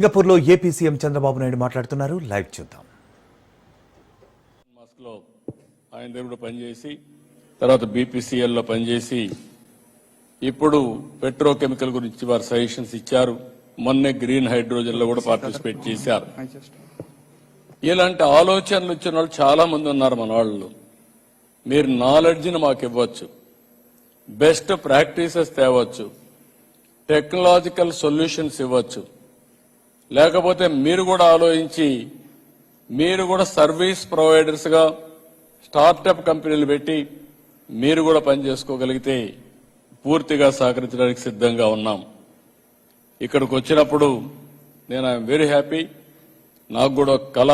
సింగపూర్లో AP CM Chandrababu Naidu మాట్లాడుతున్నారు. Live చూద్దాం. మాస్క్లో ఆయన దగ్గర పనిచేసి తర్వాత బీపీసీఎల్లో పనిచేసి ఇప్పుడు పెట్రోకెమికల్ గురించి వారు సజెషన్స్ ఇచ్చారు. మొన్నే గ్రీన్ హైడ్రోజన్ లో కూడా పార్టిసిపేట్ చేశారు. ఇలాంటి ఆలోచనలు ఇచ్చిన వాళ్ళు చాలా మంది ఉన్నారు మన వాళ్ళు. మీరు నాలెడ్జ్ని మాకు ఇవ్వచ్చు, బెస్ట్ ప్రాక్టీసెస్ తేవచ్చు, టెక్నాలజికల్ సొల్యూషన్స్ ఇవ్వచ్చు. లేకపోతే మీరు కూడా ఆలోచించి మీరు కూడా సర్వీస్ ప్రొవైడర్స్ గా స్టార్టప్ కంపెనీలు పెట్టి మీరు కూడా పనిచేసుకోగలిగితే పూర్తిగా సహకరించడానికి సిద్ధంగా ఉన్నాం. ఇక్కడికి వచ్చినప్పుడు నేను ఐఎమ్ వెరీ హ్యాపీ. నాకు కూడా ఒక కళ,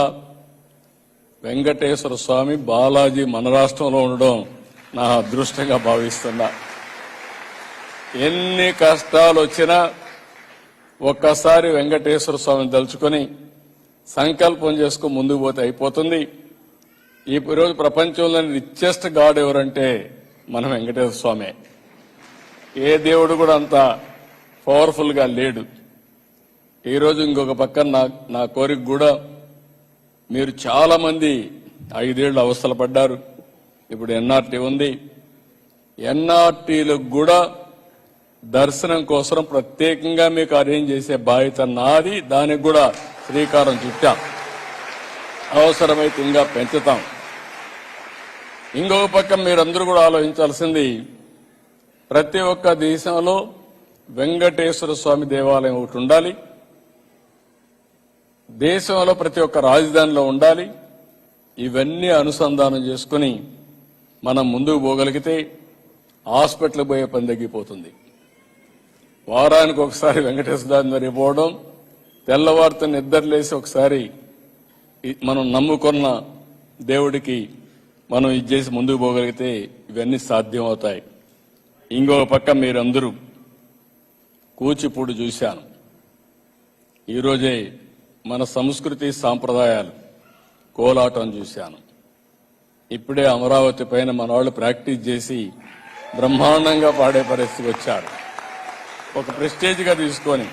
వెంకటేశ్వర స్వామి బాలాజీ మన రాష్ట్రంలో ఉండడం నా అదృష్టంగా భావిస్తున్నా. ఎన్ని కష్టాలు వచ్చినా ఒక్కసారి వెంకటేశ్వర స్వామిని తలుచుకొని సంకల్పం చేసుకుని ముందుకు పోతే అయిపోతుంది. ఈరోజు ప్రపంచంలోని రిచెస్ట్ గాడ్ ఎవరంటే మన వెంకటేశ్వర స్వామే. ఏ దేవుడు కూడా అంత పవర్ఫుల్ గా లేడు. ఈరోజు ఇంకొక పక్కన నా కోరిక కూడా, మీరు చాలా మంది 5 ఏళ్లు అవస్థలు పడ్డారు. ఇప్పుడు ఎన్ఆర్టీ ఉంది. ఎన్ఆర్టీలకు కూడా దర్శనం కోసం ప్రత్యేకంగా మీకు అరేంజ్ చేసే బాధ్యత నాది. దానికి కూడా శ్రీకారం చుట్టాం. అవసరమైతే ఇంకా పెంచుతాం. ఇంకొక పక్క మీరందరూ కూడా ఆలోచించాల్సింది, ప్రతి ఒక్క దేశంలో వెంకటేశ్వర స్వామి దేవాలయం ఒకటి ఉండాలి. దేశంలో ప్రతి ఒక్క రాజధానిలో ఉండాలి. ఇవన్నీ అనుసంధానం చేసుకుని మనం ముందుకు పోగలిగితే హాస్పిటల్కి పోయే పని తగ్గిపోతుంది. వారానికి ఒకసారి వెంకటేశ్వర స్వామి దగ్గరికి పోవడం, తెల్లవారితో నిద్రలేసి ఒకసారి మనం నమ్ముకున్న దేవుడికి మనం ఇది చేసి ముందుకు పోగలిగితే ఇవన్నీ సాధ్యం అవుతాయి. ఇంకొక పక్క మీరందరూ కూచిపూడి చూశాను. ఈరోజే మన సంస్కృతి సాంప్రదాయాలు కోలాటం చూశాను. ఇప్పుడే అమరావతి పైన మన వాళ్ళు ప్రాక్టీస్ చేసి బ్రహ్మాండంగా పాడే పరిస్థితికి వచ్చారు. ఒక ప్రెస్టేజ్గా తీసుకొని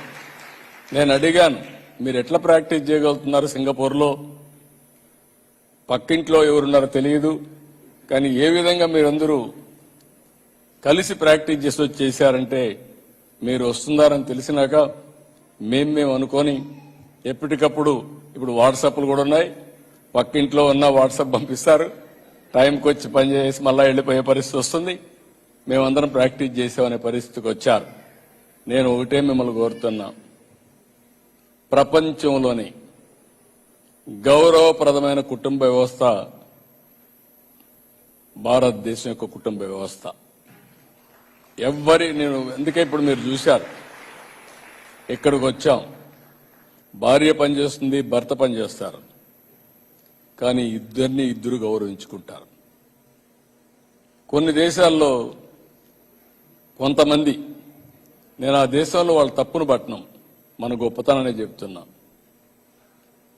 నేను అడిగాను, మీరు ఎట్లా ప్రాక్టీస్ చేయగలుగుతున్నారు సింగపూర్లో? పక్కింట్లో ఎవరున్నారో తెలియదు, కానీ ఏ విధంగా మీరందరూ కలిసి ప్రాక్టీస్ చేసి చేశారంటే, మీరు వస్తున్నారని తెలిసినాక మేము అనుకొని ఎప్పటికప్పుడు, ఇప్పుడు వాట్సాప్లు కూడా ఉన్నాయి, పక్కింట్లో ఉన్న వాట్సాప్ పంపిస్తారు, టైంకి వచ్చి పనిచేసి మళ్ళా వెళ్ళిపోయే పరిస్థితి వస్తుంది. మేమందరం ప్రాక్టీస్ చేసామనే పరిస్థితికి వచ్చారు. నేను ఒకటే మిమ్మల్ని కోరుతున్నా, ప్రపంచంలోని గౌరవప్రదమైన కుటుంబ వ్యవస్థ భారతదేశం యొక్క కుటుంబ వ్యవస్థ. అందుకే ఇప్పుడు మీరు చూశారు, ఇక్కడికి వచ్చాం, భార్య పనిచేస్తుంది, భర్త పనిచేస్తారు, కానీ ఇద్దరు గౌరవించుకుంటారు. కొన్ని దేశాల్లో కొంతమంది, నేను ఆ దేశంలో వాళ్ళ తప్పును పట్టణం, మన గొప్పతనాన్ని చెప్తున్నా,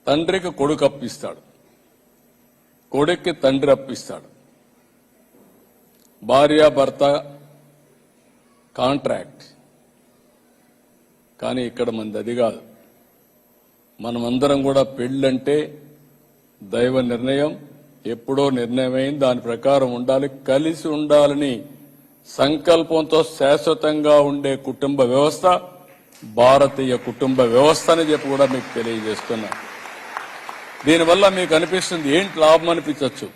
తండ్రికి కొడుకు అప్పిస్తాడు, కొడుక్కి తండ్రి అప్పిస్తాడు, భార్య భర్త కాంట్రాక్ట్. కానీ ఇక్కడ మనది అది కాదు. మనమందరం కూడా పెళ్ళంటే దైవ నిర్ణయం, ఎప్పుడో నిర్ణయమైంది, దాని ప్రకారం ఉండాలి, కలిసి ఉండాలని సంకల్పంతో శాశ్వతంగా ఉండే కుటుంబ వ్యవస్థ భారతీయ కుటుంబ వ్యవస్థ అని చెప్పి కూడా మీకు తెలియజేస్తున్నా. దీనివల్ల మీకు అనిపిస్తుంది ఏంటి లాభం అనిపించవచ్చు.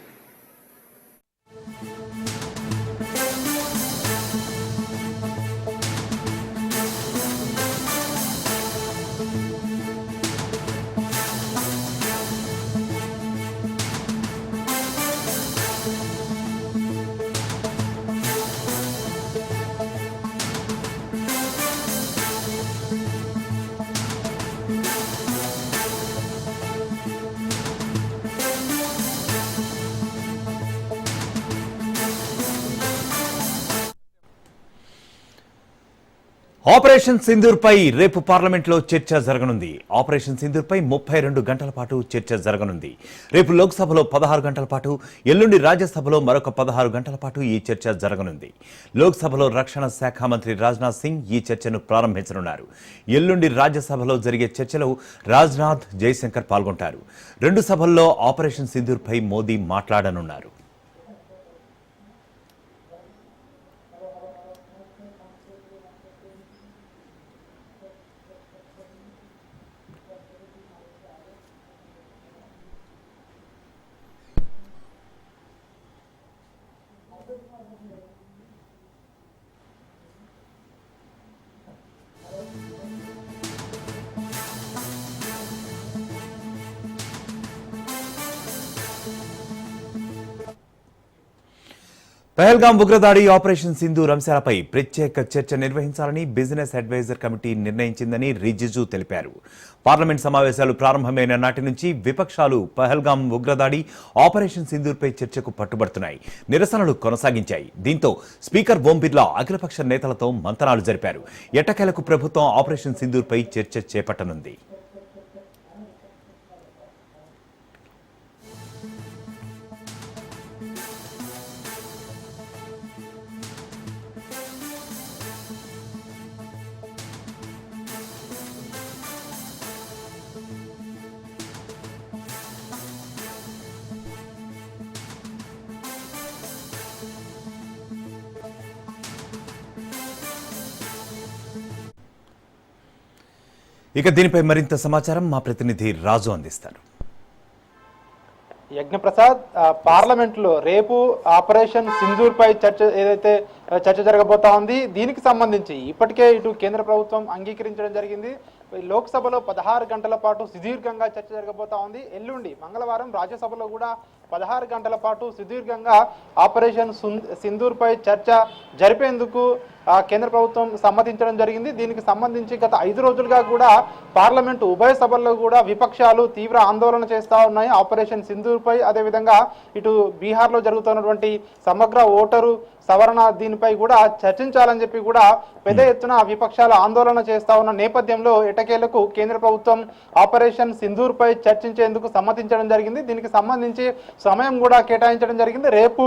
ఆపరేషన్ సింధూర్ పై రేపు పార్లమెంట్లో చర్చ జరగనుంది. ఆపరేషన్ సింధూర్ పై 32 గంటల పాటు చర్చ జరగనుంది. రేపు లోక్సభలో 16 గంటల పాటు, ఎల్లుండి రాజ్యసభలో మరొక 16 గంటల పాటు ఈ చర్చ జరగనుంది. లోక్సభలో రక్షణ శాఖ మంత్రి రాజ్నాథ్ సింగ్ ఈ చర్చను ప్రారంభించనున్నారు. ఎల్లుండి రాజ్యసభలో జరిగే చర్చలో రాజ్నాథ్, జైశంకర్ పాల్గొంటారు. రెండు సభల్లో ఆపరేషన్ సింధూర్ పై మోదీ మాట్లాడనున్నారు. పహల్గాం ఉగ్రదాడి, ఆపరేషన్ సింధూర్ అంశాలపై ప్రత్యేక చర్చ నిర్వహించాలని బిజినెస్ అడ్వైజర్ కమిటీ నిర్ణయించిందని రిజిజు తెలిపారు. పార్లమెంట్ సమావేశాలు ప్రారంభమైన నాటి నుంచి విపక్షాలు పహల్గాం ఉగ్రదాడి, ఆపరేషన్ సింధూర్పై చర్చకు పట్టుబడుతున్నాయి. నిరసనలు కొనసాగించాయి. దీంతో స్పీకర్ ఓం బిర్లా అఖిలపక్ష నేతలతో మంతనాలు జరిపారు. ఎట్టకేలకు ప్రభుత్వం ఆపరేషన్ సింధూర్పై చర్చ చేపట్టనుంది. ఇక దీనిపై మరింత సమాచారం మా ప్రతినిధి రాజు అందిస్తారు. యజ్ఞప్రసాద్, పార్లమెంట్లో రేపు ఆపరేషన్ సింధూర్ పై చర్చ జరగబోతా ఉంది. దీనికి సంబంధించి ఇప్పటికే ఇటు కేంద్ర ప్రభుత్వం అంగీకరించడం జరిగింది. లోక్సభలో 16 గంటల పాటు సుదీర్ఘంగా చర్చ జరగబోతా ఉంది. ఎల్లుండి మంగళవారం రాజ్యసభలో కూడా 16 గంటల పాటు సుదీర్ఘంగా ఆపరేషన్ సింధూర్ పై చర్చ జరిపేందుకు కేంద్ర ప్రభుత్వం సమ్మతించడం జరిగింది. దీనికి సంబంధించి గత 5 రోజులుగా కూడా పార్లమెంటు ఉభయ సభల్లో కూడా విపక్షాలు తీవ్ర ఆందోళన చేస్తూ ఉన్నాయి. ఆపరేషన్ సింధూర్ పై, అదేవిధంగా ఇటు బీహార్లో జరుగుతున్నటువంటి సమగ్ర ఓటరు సవరణ దీనిపై కూడా చర్చించాలని చెప్పి కూడా పెద్ద ఎత్తున విపక్షాలు ఆందోళన చేస్తా ఉన్న నేపథ్యంలో ఎటకేలకు కేంద్ర ప్రభుత్వం ఆపరేషన్ సింధూర్ పై చర్చించేందుకు సమ్మతించడం జరిగింది. దీనికి సంబంధించి సమయం కూడా కేటాయించడం జరిగింది. రేపు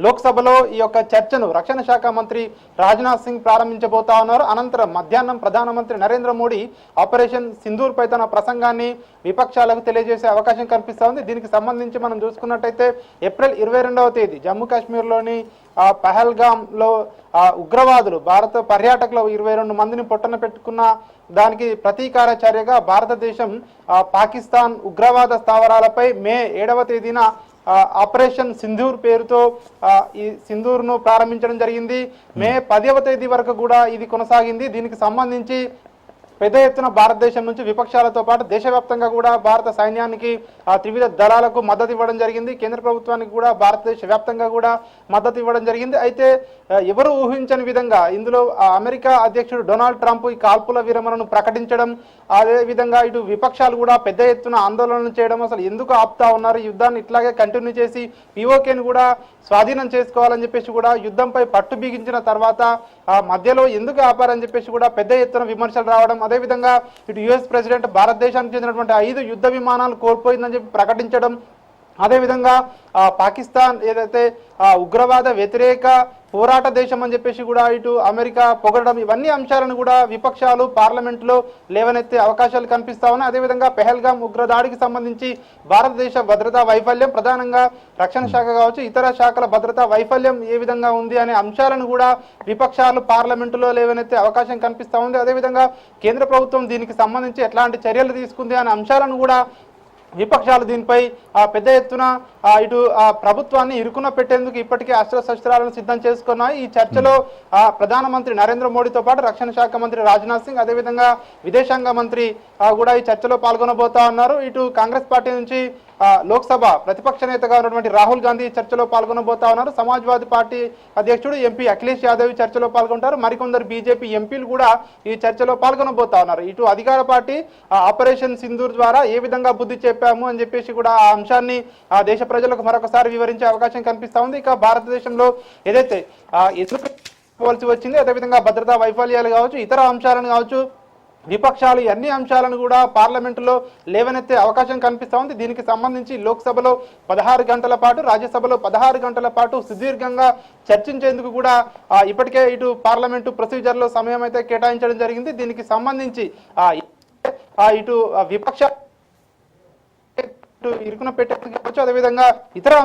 లోక్సభలో ఈ యొక్క చర్చను రక్షణ శాఖ మంత్రి రాజ్నాథ్ సింగ్ ప్రారంభించబోతా ఉన్నారు. అనంతరం మధ్యాహ్నం ప్రధానమంత్రి నరేంద్ర మోడీ ఆపరేషన్ సింధూర్ పై తన ప్రసంగాన్ని విపక్షాలకు తెలియజేసే అవకాశం కనిపిస్తూ ఉంది. దీనికి సంబంధించి మనం చూసుకున్నట్టయితే ఏప్రిల్ 22వ తేదీ జమ్మూ కాశ్మీర్లోని పహల్గాంలో ఉగ్రవాదులు భారత పర్యాటకులు 22 మందిని పొట్టన పెట్టుకున్న దానికి ప్రతీకార చర్యగా భారతదేశం పాకిస్తాన్ ఉగ్రవాద స్థావరాలపై మే 7వ తేదీన ఆపరేషన్ సింధూర్ పేరుతో ఈ సింధూర్ను ప్రారంభించడం జరిగింది. మే 10వ తేదీ వరకు కూడా ఇది కొనసాగింది. దీనికి సంబంధించి పెద్ద ఎత్తున భారతదేశం నుంచి విపక్షాలతో పాటు దేశవ్యాప్తంగా కూడా భారత సైన్యానికి త్రివిధ దళాలకు మద్దతు ఇవ్వడం జరిగింది. కేంద్ర ప్రభుత్వానికి కూడా భారతదేశ వ్యాప్తంగా కూడా మద్దతు ఇవ్వడం జరిగింది. అయితే ఎవరు ఊహించని విధంగా ఇందులో అమెరికా అధ్యక్షుడు డొనాల్డ్ ట్రంప్ ఈ కాల్పుల విరమణను ప్రకటించడం, అదేవిధంగా ఇటు విపక్షాలు కూడా పెద్ద ఎత్తున ఆందోళనలు చేయడం, అసలు ఎందుకు ఆపుతా ఉన్నారు, యుద్ధాన్ని ఇట్లాగే కంటిన్యూ చేసి పీఓకేను కూడా స్వాధీనం చేసుకోవాలని చెప్పేసి కూడా యుద్ధంపై పట్టు బిగించిన తర్వాత మధ్యలో ఎందుకు ఆపారని చెప్పేసి కూడా పెద్ద ఎత్తున విమర్శలు రావడం, అదేవిధంగా ఇటు యుఎస్ ప్రెసిడెంట్ భారతదేశానికి చెందినటువంటి 5 యుద్ధ విమానాలు కోల్పోయిందని చెప్పి ప్రకటించడం, అదేవిధంగా పాకిస్తాన్ ఏదైతే ఉగ్రవాద వ్యతిరేక పోరాట దేశం అని చెప్పేసి కూడా ఇటు అమెరికా పొగడడం, ఇవన్నీ అంశాలను కూడా విపక్షాలు పార్లమెంట్లో లేవనెత్తే అవకాశాలు కనిపిస్తా ఉన్నాయి. అదేవిధంగా పెహల్గాం ఉగ్రదాడికి సంబంధించి భారతదేశ భద్రతా వైఫల్యం, ప్రధానంగా రక్షణ శాఖ కావచ్చు, ఇతర శాఖల భద్రతా వైఫల్యం ఏ విధంగా ఉంది అనే అంశాలను కూడా విపక్షాలు పార్లమెంటులో లేవనెత్తే అవకాశం కనిపిస్తా ఉంది. అదేవిధంగా కేంద్ర ప్రభుత్వం దీనికి సంబంధించి ఎట్లాంటి చర్యలు తీసుకుంది అనే అంశాలను కూడా విపక్షాలు దీనిపై పెద్ద ఎత్తున ఇటు ప్రభుత్వాన్ని ఇరుకున పెట్టేందుకు ఇప్పటికే అస్త్రశస్త్రాలను సిద్ధం చేసుకున్నాయి. ఈ చర్చలో ప్రధానమంత్రి నరేంద్ర మోడీతో పాటు రక్షణ శాఖ మంత్రి రాజ్నాథ్ సింగ్, అదేవిధంగా విదేశాంగ మంత్రి కూడా ఈ చర్చలో పాల్గొనబోతా ఉన్నారు. ఇటు కాంగ్రెస్ పార్టీ నుంచి లోక్సభ ప్రతిపక్ష నేతగా ఉన్నటువంటి రాహుల్ గాంధీ చర్చలో పాల్గొనబోతా ఉన్నారు. సమాజ్వాదీ పార్టీ అధ్యక్షుడు ఎంపీ అఖిలేష్ యాదవ్ చర్చలో పాల్గొంటారు. మరికొందరు బీజేపీ ఎంపీలు కూడా ఈ చర్చలో పాల్గొనబోతా ఉన్నారు. ఇటు అధికార పార్టీ ఆపరేషన్ సింధూర్ ద్వారా ఏ విధంగా బుద్ధి చెప్పాము అని చెప్పేసి కూడా ఆ అంశాన్ని దేశ ప్రజలకు మరొకసారి వివరించే అవకాశం కనిపిస్తా ఉంది. ఇక భారతదేశంలో ఏదైతే ఆపవలసి వచ్చింది. అదేవిధంగా భద్రతా వైఫల్యాలు కావచ్చు, ఇతర అంశాలను కావచ్చు, విపక్షాలు అన్ని అంశాలను కూడా పార్లమెంటులో లేవనెత్తే అవకాశం కనిపిస్తూ ఉంది. దీనికి సంబంధించి లోక్సభలో 16 గంటల పాటు, రాజ్యసభలో 16 గంటల పాటు సుదీర్ఘంగా చర్చించేందుకు కూడా ఇప్పటికే ఇటు పార్లమెంటు ప్రొసీజర్లో సమయం అయితే కేటాయించడం జరిగింది. దీనికి సంబంధించి ఇటు విపక్ష ఇరుకున పెట్టేందుకు కావచ్చు, అదేవిధంగా ఇతర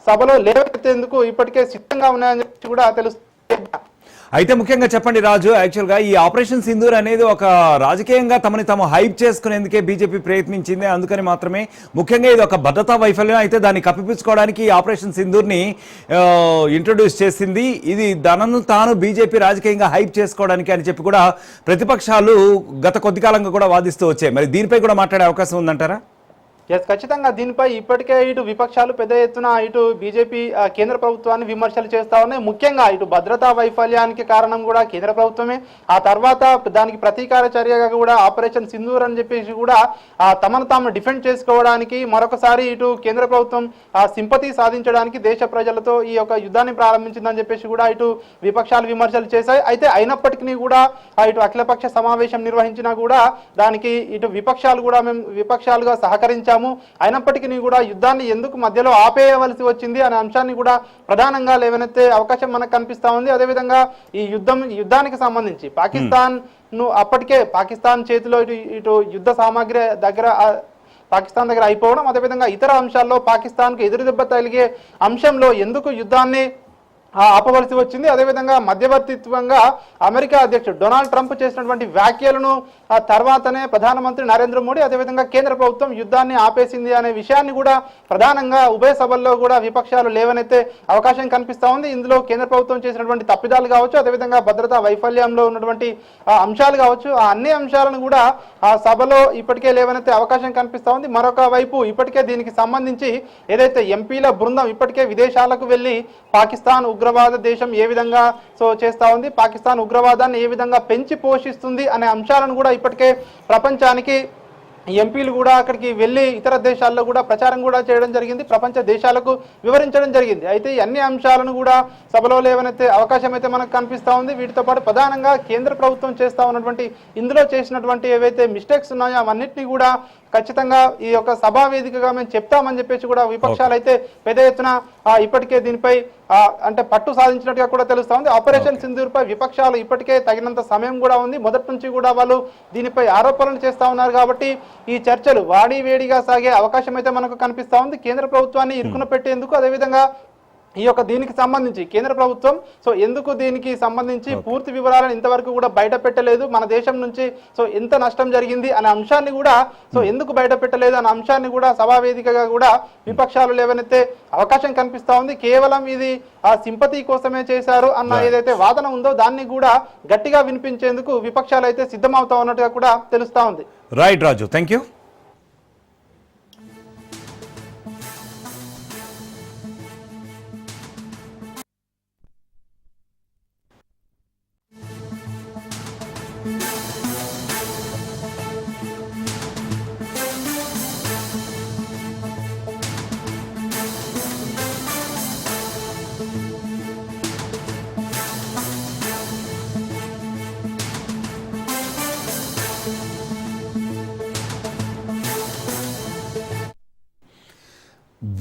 సభలో లేవనెత్తేందుకు ఇప్పటికే సిద్ధంగా ఉన్నాయని కూడా తెలుస్తుంది. అయితే ముఖ్యంగా చెప్పండి రాజు, యాక్చువల్గా ఈ ఆపరేషన్ సింధూర్ అనేది ఒక రాజకీయంగా తమని తాము హైప్ చేసుకునేందుకే బీజేపీ ప్రయత్నించింది. అందుకని మాత్రమే ముఖ్యంగా ఇది ఒక భద్రతా వైఫల్యం. అయితే దాన్ని కప్పిపుచ్చుకోవడానికి ఈ ఆపరేషన్ సింధూర్ని ఇంట్రొడ్యూస్ చేసింది. ఇది తనను తాను బీజేపీ రాజకీయంగా హైప్ చేసుకోవడానికి అని చెప్పి కూడా ప్రతిపక్షాలు గత కొద్ది కాలంగా కూడా వాదిస్తూ వచ్చాయి. మరి దీనిపై కూడా మాట్లాడే అవకాశం ఉందంటారా? ఖచ్చితంగా దీనిపై ఇప్పటికే ఇటు విపక్షాలు పెద్ద ఎత్తున ఇటు బీజేపీ కేంద్ర ప్రభుత్వాన్ని విమర్శలు చేస్తా ఉన్నాయి. ముఖ్యంగా ఇటు భద్రతా వైఫల్యానికి కారణం కూడా కేంద్ర ప్రభుత్వమే. ఆ తర్వాత దానికి ప్రతీకార చర్యగా కూడా ఆపరేషన్ సింధూర్ అని చెప్పేసి కూడా తమను తాము డిఫెండ్ చేసుకోవడానికి మరొకసారి ఇటు కేంద్ర ప్రభుత్వం సింపతి సాధించడానికి దేశ ప్రజలతో ఈ యొక్క యుద్ధాన్ని ప్రారంభించిందని చెప్పేసి కూడా ఇటు విపక్షాలు విమర్శలు చేశాయి. అయితే అయినప్పటికీ కూడా ఇటు అఖిలపక్ష సమావేశం నిర్వహించినా కూడా దానికి ఇటు విపక్షాలు కూడా మేము విపక్షాలుగా సహకరించాము. అయినప్పటికీ కూడా యుద్ధాన్ని ఎందుకు మధ్యలో ఆపేయవలసి వచ్చింది అనే అంశాన్ని కూడా ప్రధానంగా లేవనెత్తే అవకాశం మనకు కనిపిస్తా ఉంది. అదేవిధంగా ఈ యుద్ధానికి సంబంధించి అప్పటికే పాకిస్తాన్ చేతిలో ఇటు యుద్ధ సామాగ్రి పాకిస్తాన్ దగ్గర అయిపోవడం, అదేవిధంగా ఇతర అంశాల్లో పాకిస్తాన్కు ఎదురుదెబ్బ తగిలే అంశంలో ఎందుకు యుద్ధాన్ని ఆపవలసి వచ్చింది. అదేవిధంగా మధ్యవర్తిత్వంగా అమెరికా అధ్యక్షుడు డొనాల్డ్ ట్రంప్ చేసినటువంటి వ్యాఖ్యలను తర్వాతనే ప్రధానమంత్రి నరేంద్ర మోడీ అదేవిధంగా కేంద్ర ప్రభుత్వం యుద్ధాన్ని ఆపేసింది అనే విషయాన్ని కూడా ప్రధానంగా ఉభయ సభల్లో కూడా విపక్షాలు లేవనెత్తే అవకాశం కనిపిస్తా ఉంది. ఇందులో కేంద్ర ప్రభుత్వం చేసినటువంటి తప్పిదాలు కావచ్చు, అదేవిధంగా భద్రతా వైఫల్యంలో ఉన్నటువంటి అంశాలు కావచ్చు, ఆ అన్ని అంశాలను కూడా ఆ సభలో ఇప్పటికే లేవనెత్తే అవకాశం కనిపిస్తా ఉంది. మరొక వైపు ఇప్పటికే దీనికి సంబంధించి ఏదైతే ఎంపీల బృందం ఇప్పటికే విదేశాలకు వెళ్ళి పాకిస్తాన్ ఉగ్రవాద దేశం ఏ విధంగా చేస్తా ఉంది, పాకిస్తాన్ ఉగ్రవాదాన్ని ఏ విధంగా పెంచి పోషిస్తుంది అనే అంశాలను కూడా ఇప్పటికే ప్రపంచానికి ఎంపీలు కూడా అక్కడికి వెళ్ళి ఇతర దేశాల్లో కూడా ప్రచారం కూడా చేయడం జరిగింది, ప్రపంచ దేశాలకు వివరించడం జరిగింది. అయితే ఈ అన్ని అంశాలను కూడా సభలో లేవనెత్తే అవకాశం అయితే మనకు కనిపిస్తూ ఉంది. వీటితో పాటు ప్రధానంగా కేంద్ర ప్రభుత్వం చేస్తా ఉన్నటువంటి ఇందులో చేసినటువంటి ఏవైతే మిస్టేక్స్ ఉన్నాయో అవన్నిటినీ కూడా ఖచ్చితంగా ఈ యొక్క సభా వేదికగా మేము చెప్తామని చెప్పేసి కూడా విపక్షాలు అయితే పెద్ద ఎత్తున ఇప్పటికే దీనిపై అంటే పట్టు సాధించినట్టుగా కూడా తెలుస్తా ఉంది. ఆపరేషన్ సింధూర్ పై విపక్షాలు ఇప్పటికే తగినంత సమయం కూడా ఉంది. మొదటి నుంచి కూడా వాళ్ళు దీనిపై ఆరోపణలు చేస్తా ఉన్నారు. కాబట్టి ఈ చర్చలు వాడి వేడిగా సాగే అవకాశం అయితే మనకు కనిపిస్తా ఉంది. కేంద్ర ప్రభుత్వాన్ని ఇరుకున పెట్టేందుకు, అదేవిధంగా ఈ యొక్క దీనికి సంబంధించి కేంద్ర ప్రభుత్వం ఎందుకు దీనికి సంబంధించి పూర్తి వివరాలను ఇంతవరకు కూడా బయట పెట్టలేదు, మన దేశం నుంచి ఎంత నష్టం జరిగింది అనే అంశాన్ని కూడా ఎందుకు బయట పెట్టలేదు అనే అంశాన్ని కూడా సభా వేదికగా కూడా విపక్షాలు లేవనెత్తే అవకాశం కనిపిస్తా ఉంది. కేవలం ఇది సింపతి కోసమే చేశారు అన్న ఏదైతే వాదన ఉందో దాన్ని కూడా గట్టిగా వినిపించేందుకు విపక్షాలు అయితే సిద్ధమవుతా ఉన్నట్టుగా కూడా తెలుస్తా ఉంది. Right Raju, thank you.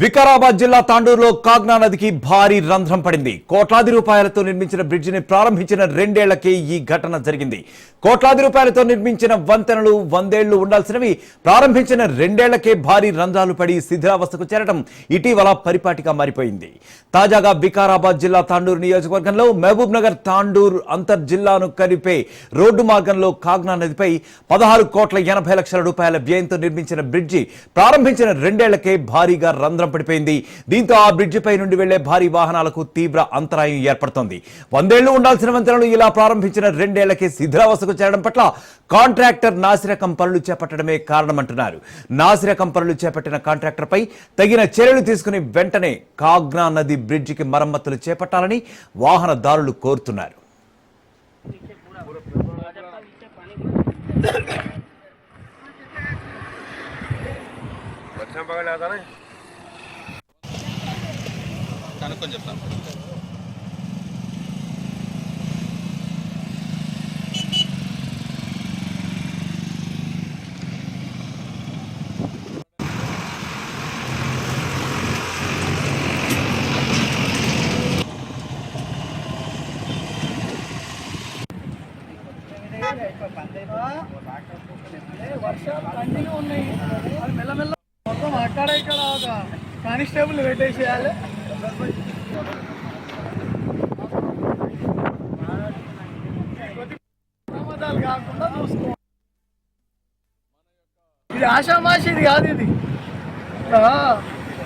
Vikarabad జిల్లా తాండూరులో కాగ్నా నదికి భారీ రంధ్రం పడింది. కోట్లాది రూపాయలతో నిర్మించిన బ్రిడ్జిని ప్రారంభించిన 2 ఏళ్లకే ఈ ఘటన జరిగింది. కోట్లాది రూపాయలతో నిర్మించిన వంతెనలు 100 ఏళ్లు ఉండాల్సినవి ప్రారంభించిన 2 ఏళ్లకే భారీ రంధ్రాలు పడి శిథిలావస్థకు చేరడం ఇటీవల పరిపాటిగా మారిపోయింది. తాజాగా వికారాబాద్ జిల్లా తాండూరు నియోజకవర్గంలో మహబూబ్ నగర్ తాండూరు అంతర్ జిల్లాను కలిపే రోడ్డు మార్గంలో కాగ్నా నదిపై 16,80,00,000 రూపాయల వ్యయంతో నిర్మించిన బ్రిడ్జి ప్రారంభించిన 2 ఏళ్లకే భారీగా రంధ్రం పడిపోయింది. దీంతో ఆ బ్రిడ్జిపై నుండి వెళ్లే భారీ వాహనాలకు తీవ్ర అంతరాయం ఏర్పడుతోంది. 100 ఏళ్లు ఉండాల్సిన వంతెనలు ఇలా ప్రారంభించిన 2 ఏళ్లకే శిథిలావస్థకు చేరడం పట్ల కాంట్రాక్టర్ నాసిరకం పనులు చేపట్టడమే కారణమంటున్నారు. నాసిరకం పనులు చేపట్టిన కాంట్రాక్టర్ పై తగిన చర్యలు తీసుకుని వెంటనే కాగ్నా నది బ్రిడ్జికి మరమ్మతులు చేపట్టాలని వాహనదారులు కోరుతున్నారు. కనుక్కొని చెప్తాను. కంటిన్యూ ఉన్నాయి. అది మెల్లమెల్ల మొత్తం అక్కడ ఇక్కడ ఒక కానిస్టేబుల్ పెట్టేసేయాలి. ప్రమాదాలు కాకుండా చూసుకోవాలి. ఇది ఆషామాషిది కాదు. ఇది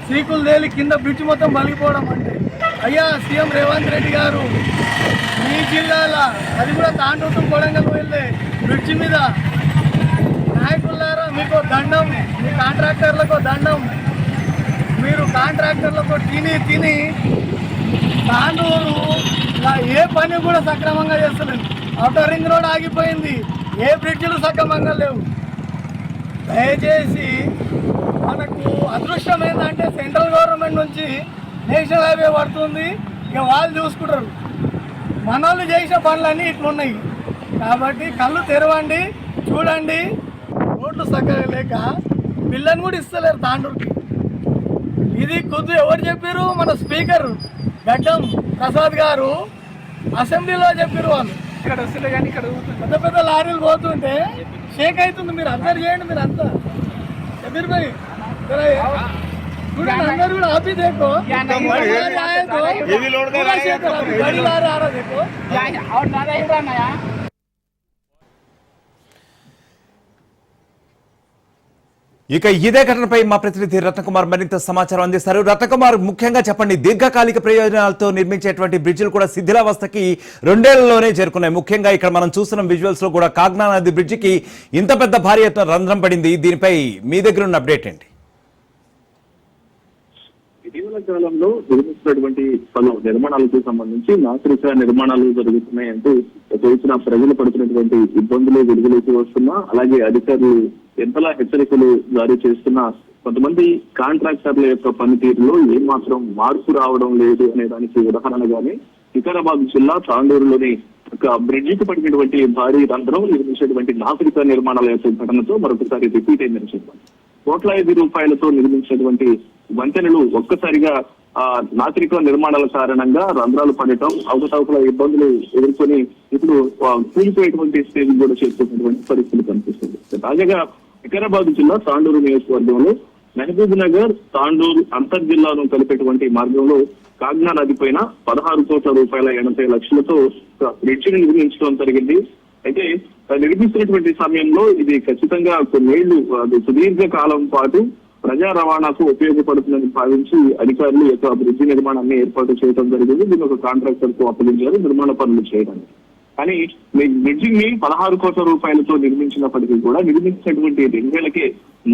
సీకులు తేలి కింద బ్రిడ్జ్ మొత్తం పలిగిపోవడం అంటే అయ్యా సీఎం రేవంత్ రెడ్డి గారు మీ జిల్లాల అది కూడా తాండూరు కొడంగల్ వెళ్ళే బ్రిడ్జ్ మీద నాయకులారా మీకు దండం, మీ కాంట్రాక్టర్లకు దండం. మీరు కాంట్రాక్టర్లకు తిని తాండూరు ఏ పని కూడా సక్రమంగా చేస్తలేదు. అవుటర్ రింగ్ రోడ్ ఆగిపోయింది, ఏ బ్రిడ్జిలు సక్రమంగా లేవు. దయచేసి మనకు అదృష్టం ఏంటంటే సెంట్రల్ గవర్నమెంట్ నుంచి నేషనల్ హైవే పడుతుంది, ఇక వాళ్ళు చూసుకుంటారు. మన వాళ్ళు చేసిన పనులన్నీ ఇట్లున్నాయి. కాబట్టి కళ్ళు తెరవండి, చూడండి. రోడ్లు చక్కగా లేక పిల్లని కూడా ఇస్తలేరు తాండూరుకి. ఇది కొద్ది ఎవరు చెప్పారు? మన స్పీకర్ గడ్డం ప్రసాద్ గారు అసెంబ్లీలో చెప్పారు. వాళ్ళు ఇక్కడ వస్తుంటే కానీ ఇక్కడ పెద్ద పెద్ద లారీలు పోతుంటే షేక్ అవుతుంది. మీరు అబ్జర్వ్ చేయండి. మీరు అంతా शबीर भाई अंदर भी आप ही देखो, आए तो ये भी लोड कर रहा है, गाड़ी ला रहा देखो और ज्यादा ही रहा नया. ఇక ఇదే ఘటనపై మా ప్రతినిధి రత్నకుమార్ మరింత సమాచారం అందిస్తారు. రత్నకుమార్, ముఖ్యంగా చెప్పండి, దీర్ఘకాలిక ప్రయోజనాలతో నిర్మించేటువంటి బ్రిడ్జిలు కూడా శిథిలావస్థకి 2 ఏళ్లలోనే చేరుకున్నాయి. ముఖ్యంగా ఇక్కడ మనం చూస్తున్న విజువల్స్ లో కూడా కాగ్నా నది బ్రిడ్జికి ఇంత పెద్ద భారీ ఎత్తున రంధ్రం పడింది. దీనిపై మీ దగ్గర ఉన్న అప్డేట్ ఏంటి? ఇటీవల కాలంలో నిర్మిస్తున్నటువంటి పలు నిర్మాణాలకు సంబంధించి నాగరిక నిర్మాణాలు జరుగుతున్నాయంటూ తెలిసిన ప్రజలు పడుతున్నటువంటి ఇబ్బందులు వెలుగులోకి వస్తున్నా, అలాగే అధికారులు ఎంతలా హెచ్చరికలు జారీ చేస్తున్నా కొంతమంది కాంట్రాక్టర్ల యొక్క పనితీరులో ఏమాత్రం మార్పు రావడం లేదు అనే దానికి ఉదాహరణగానే వికారాబాద్ జిల్లా తాండూరులోని ఒక బ్రిడ్జికి పడినటువంటి భారీ రంధ్రం నిర్మించేటువంటి నాగరిక నిర్మాణాల యొక్క ఘటనతో మరొకసారి రిపీట్ అయిందని చెప్పారు. ₹1,00,000 నిర్మించినటువంటి వంతెనలు ఒక్కసారిగా నాగరిక నిర్మాణాల కారణంగా రంధ్రాలు పడటం, అవకతవకల ఇబ్బందులు ఎదుర్కొని ఇప్పుడు కూలిపోయేటువంటి స్టేజ్ కూడా చేస్తున్నటువంటి పరిస్థితి కనిపిస్తుంది. తాజాగా వికారాబాద్ జిల్లా తాండూరు నియోజకవర్గంలో మహబూబ్ నగర్ తాండూరు అంతర్ జిల్లాను కలిపేటువంటి మార్గంలో కాగ్నా నది పైన ₹16,80,00,000తో బ్రిడ్జిని నిర్మించడం జరిగింది. అయితే నిర్మిస్తున్నటువంటి సమయంలో ఇది ఖచ్చితంగా కొన్నేళ్లు సుదీర్ఘ కాలం పాటు ప్రజా రవాణాకు ఉపయోగపడుతుందని భావించి అధికారులు యొక్క బ్రిడ్జి నిర్మాణాన్ని ఏర్పాటు చేయడం జరిగింది. దీన్ని ఒక కాంట్రాక్టర్ కు అప్పగించారు నిర్మాణ పనులు చేయడానికి. కానీ బ్రిడ్జిని ₹16 కోట్లతో నిర్మించినప్పటికీ కూడా నిర్మించినటువంటి 2 ఏళ్లకే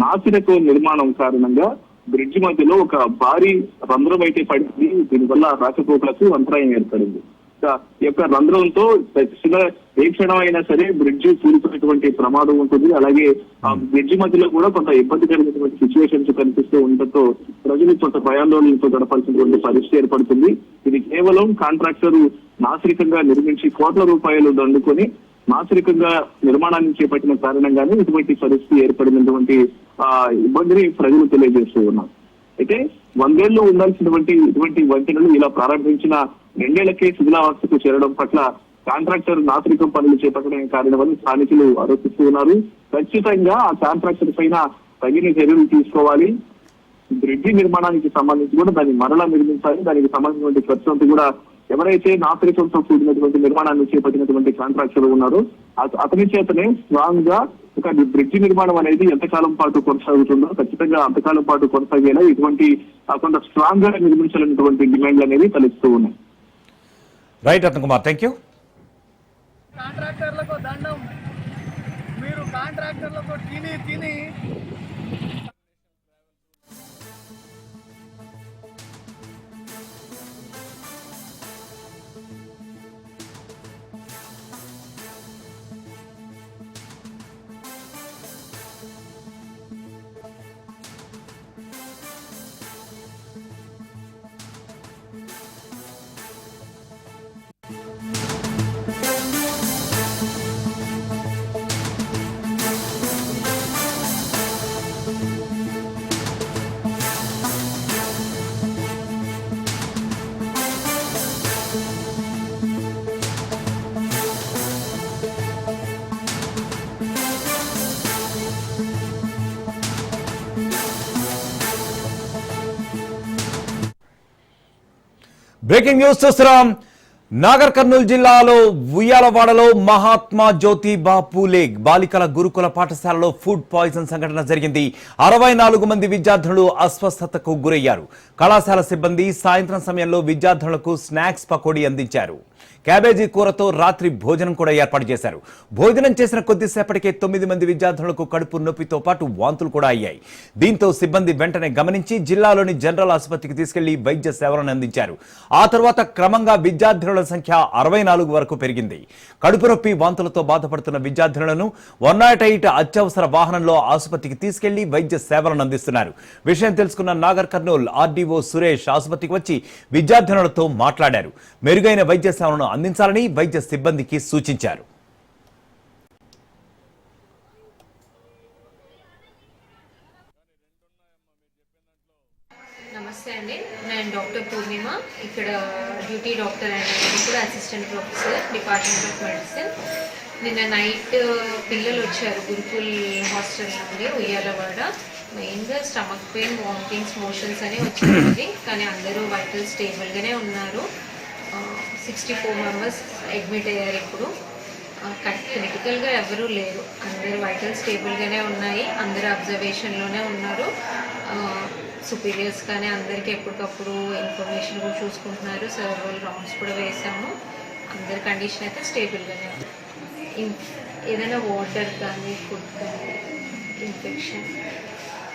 నాసిరకం నిర్మాణం కారణంగా బ్రిడ్జి మధ్యలో ఒక భారీ రంధ్రం అయితే పడింది. దీనివల్ల రాకపోకలకు అంతరాయం ఏర్పడింది. ఈ యొక్క రంధ్రంతో ఏ క్షణం అయినా సరే బ్రిడ్జి కూలిపోయినటువంటి ప్రమాదం ఉంటుంది. అలాగే ఆ బ్రిడ్జి మధ్యలో కూడా కొంత ఇబ్బందికరమైనటువంటి సిచ్యువేషన్స్ కనిపిస్తూ ఉండటంతో ప్రజలు కొంత భయాందోళనలతో గడపాల్సినటువంటి పరిస్థితి ఏర్పడుతుంది. ఇది కేవలం కాంట్రాక్టర్ నాసిరకంగా నిర్మించి ₹1,00,000 దండుకొని నాసిరకంగా నిర్మాణాన్ని చేపట్టిన కారణంగానే ఇటువంటి పరిస్థితి ఏర్పడినటువంటి ఇబ్బందిని ప్రజలు తెలియజేస్తూ ఉన్నారు. అయితే 100 ఏళ్లు ఉండాల్సినటువంటి ఇటువంటి వంతెనలు ఇలా ప్రారంభించిన 2 ఏళ్లకే శిథిలావస్థకు చేరడం పట్ల కాంట్రాక్టర్ నాగరికం పనులు చేపట్టడం కారణమని స్థానికులు ఆరోపిస్తూ ఉన్నారు. ఖచ్చితంగా ఆ కాంట్రాక్టర్ పైన తగిన చర్యలు తీసుకోవాలి. బ్రిడ్జి నిర్మాణానికి సంబంధించి కూడా దాన్ని మరలా నిర్మించాలి. దానికి సంబంధించినటువంటి ఖర్చు కూడా ఎవరైతే నాగరికంతో కూడినటువంటి నిర్మాణాన్ని చేపట్టినటువంటి కాంట్రాక్టర్ ఉన్నారో అతని చేతనే స్ట్రాంగ్ గా ఒక బ్రిడ్జి నిర్మాణం అనేది ఎంతకాలం పాటు కొనసాగుతుందో ఖచ్చితంగా అంతకాలం పాటు కొనసాగేలా ఇటువంటి కొంత స్ట్రాంగ్ గా నిర్మించాలనేటువంటి డిమాండ్లు అనేవి తలెత్తుతూ ఉన్నాయి. Right Ratnakumar, thank you. కాంట్రాక్టర్లకు దండం. మీరు కాంట్రాక్టర్లకు తిని బ్రేకింగ్ న్యూస్ చూస్తున్నాం. నాగర్ కర్నూలు జిల్లాలో ఉయ్యాలవాడలో మహాత్మా జ్యోతిబా పూలే బాలికల గురుకుల పాఠశాలలో ఫుడ్ పాయిజన్ సంఘటన జరిగింది. 64 మంది విద్యార్థులు అస్వస్థతకు గురయ్యారు. కళాశాల సిబ్బంది సాయంత్రం సమయంలో విద్యార్థులకు స్నాక్స్ పకోడీ అందించారు. క్యాబేజీ కూరతో రాత్రి భోజనం కూడా ఏర్పాటు చేశారు. భోజనం చేసిన కొద్దిసేపటికే 9 మంది విద్యార్థులకు కడుపు నొప్పితో పాటు వాంతులు కూడా అయ్యాయి. దీంతో సిబ్బంది వెంటనే గమనించి జిల్లాలోని జనరల్ ఆసుపత్రికి తీసుకెళ్లి వైద్య సేవలను అందించారు. ఆ తర్వాత క్రమంగా విద్యార్థుల సంఖ్య 64 వరకు పెరిగింది. కడుపు నొప్పి వాంతులతో బాధపడుతున్న విద్యార్థులను 108 అత్యవసర వాహనంలో ఆసుపత్రికి తీసుకెళ్లి వైద్య సేవలను అందిస్తున్నారు. విషయం తెలుసుకున్న నాగర్ కర్నూల్ ఆర్డీఓ సురేష్ ఆసుపత్రికి వచ్చి విద్యార్థులతో మాట్లాడారు. మెరుగైన వైద్య సేవలను అందించాలని వైద్య సిబ్బందికి సూచించారు. నమస్తే అండి, నేను డాక్టర్ పూర్ణిమ, ఇక్కడ డ్యూటీ డాక్టర్ అండి. నేను కూడా assistant professor department of medicine. నిన్న నైట్ పిల్లలు వచ్చారు గురుకుల్ హాస్టల్ నుండి ఉయ్యాలవాడ. మెయిన్గా స్టమక్ పెయిన్, వామిటింగ్స్, మోషన్స్ అని వచ్చింది. కానీ అందరూ వైటల్ స్టేబుల్గానే ఉన్నారు. 64 మెంబర్స్ అడ్మిట్ అయ్యారు. ఇప్పుడు క్రిటికల్గా ఎవరూ లేరు. అందరూ వైటల్ స్టేబుల్గానే ఉన్నాయి. అందరూ అబ్జర్వేషన్లోనే ఉన్నారు. సుపీరియర్స్ కానీ అందరికీ ఎప్పటికప్పుడు ఇన్ఫర్మేషన్ కూడా చూసుకుంటున్నారు. సర్వల్ రౌండ్స్ కూడా వేసాము. అందరి కండిషన్ అయితే స్టేబుల్గానే ఉంది. ఏదైనా వాటర్ కానీ ఫుడ్ కానీ ఇన్ఫెక్షన్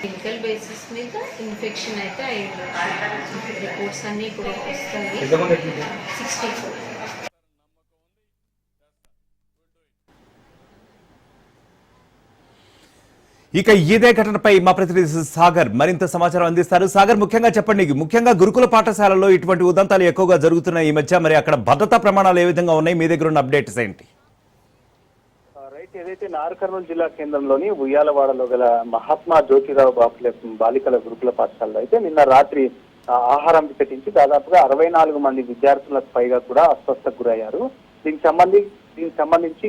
క్లినికల్ బేసిస్ మీద ఇన్ఫెక్షన్ అయితే అయ్యింది. రిపోర్ట్స్ అన్నీ ఇప్పుడు వస్తాయి. 64. ఇక ఇదే ఘటనపై మా ప్రతినిధి సాగర్ మరింత సమాచారం అందిస్తారు. సాగర్, ముఖ్యంగా చెప్పండి, ముఖ్యంగా గురుకుల పాఠశాలలో ఇటువంటి ఉదంతాలు ఎక్కువగా జరుగుతున్నాయి ఈ మధ్య. మరి అక్కడ భద్రతా ప్రమాణాలు ఏ విధంగా ఉన్నాయి? మీ దగ్గర ఉన్న అప్డేట్స్ ఏంటి? ఏదైతే నాగర్ కర్నూలు జిల్లా కేంద్రంలోని ఉయ్యాలవాడలో గల మహాత్మా జ్యోతిరావు బాపులే బాలికల గురుకుల పాఠశాలలో అయితే నిన్న రాత్రి ఆహారం వికటించి దాదాపుగా 64 మంది విద్యార్థులకు పైగా కూడా అస్వస్థకు గురయ్యారు. దీనికి సంబంధించి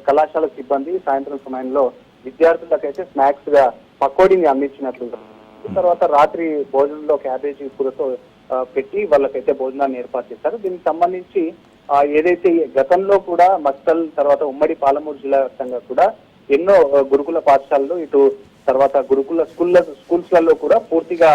కళాశాల సిబ్బంది సాయంత్రం సమయంలో విద్యార్థులకైతే స్నాక్స్ గా పకోడీని అందించినట్లు. తర్వాత రాత్రి భోజనంలో క్యాబేజీ కూరతో పెట్టి వాళ్ళకైతే భోజనాన్ని ఏర్పాటు చేశారు. దీనికి సంబంధించి ఏదైతే గతంలో కూడా మక్తల్ తర్వాత ఉమ్మడి పాలమూరు జిల్లా వ్యాప్తంగా కూడా ఎన్నో గురుకుల పాఠశాలలు ఇటు తర్వాత గురుకుల స్కూల్స్లలో కూడా పూర్తిగా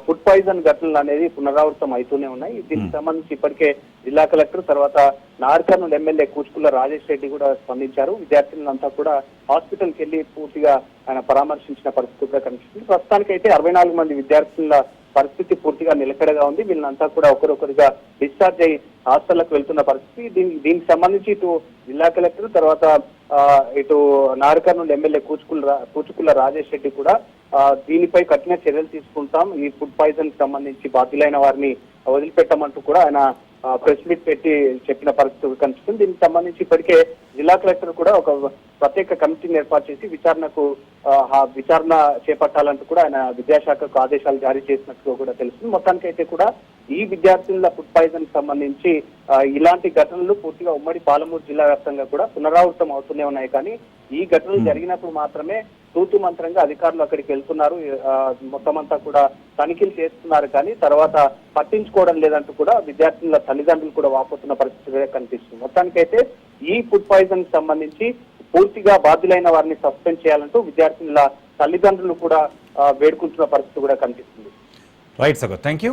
ఫుడ్ పాయిజన్ ఘటనలు అనేది పునరావృతం అవుతూనే ఉన్నాయి. దీనికి సంబంధించి ఇప్పటికే జిల్లా కలెక్టర్ తర్వాత నాగర్ కర్నూలు ఎమ్మెల్యే కూచుకుల రాజేష్ రెడ్డి కూడా స్పందించారు. విద్యార్థులంతా కూడా హాస్పిటల్కి వెళ్లి పూర్తిగా ఆయన పరామర్శించిన పరిస్థితి కూడా కనిపిస్తుంది. ప్రస్తుతానికైతే 64 మంది విద్యార్థుల పరిస్థితి పూర్తిగా నిలకడగా ఉంది. వీళ్ళంతా కూడా ఒకరొకరుగా డిశ్చార్జ్ అయ్యి హాస్టళ్లకు వెళ్తున్న పరిస్థితి. దీనికి సంబంధించి ఇటు జిల్లా కలెక్టర్ తర్వాత ఇటు నాగర్ కర్నూలు ఎమ్మెల్యే కూచుకుల రాజేష్ రెడ్డి కూడా దీనిపై కఠిన చర్యలు తీసుకుంటాం, ఈ ఫుడ్ పాయిజన్ కి సంబంధించి బాధ్యులైన వారిని వదిలిపెట్టమంటూ కూడా ఆయన ప్రెస్ మీట్ పెట్టి చెప్పిన పరిస్థితి కనిపిస్తుంది. దీనికి సంబంధించి ఇప్పటికే జిల్లా కలెక్టర్ కూడా ఒక ప్రత్యేక కమిటీని ఏర్పాటు చేసి విచారణ చేపట్టాలంటూ కూడా ఆయన విద్యాశాఖకు ఆదేశాలు జారీ చేసినట్లు కూడా తెలుస్తుంది. మొత్తానికైతే కూడా ఈ విద్యార్థుల ఫుడ్ పాయిజన్ సంబంధించి ఇలాంటి ఘటనలు పూర్తిగా ఉమ్మడి పాలమూరు జిల్లా వ్యాప్తంగా కూడా పునరావృతం అవుతూనే ఉన్నాయి. కానీ ఈ ఘటనలు జరిగినప్పుడు మాత్రమే తూతు మంత్రంగా అధికారులు అక్కడికి వెళ్తున్నారు, మొత్తం అంతా కూడా తనిఖీలు చేస్తున్నారు. కానీ తర్వాత పట్టించుకోవడం లేదంటూ కూడా విద్యార్థుల తల్లిదండ్రులు కూడా వాపోతున్న పరిస్థితి కనిపిస్తుంది. మొత్తానికైతే ఈ ఫుడ్ పాయిజన్ కి సంబంధించి పూర్తిగా బాధ్యులైన వారిని సస్పెండ్ చేయాలంటూ విద్యార్థుల తల్లిదండ్రులు కూడా వేడుకుంటున్న పరిస్థితి కూడా కనిపిస్తుంది. Right sir, thank you.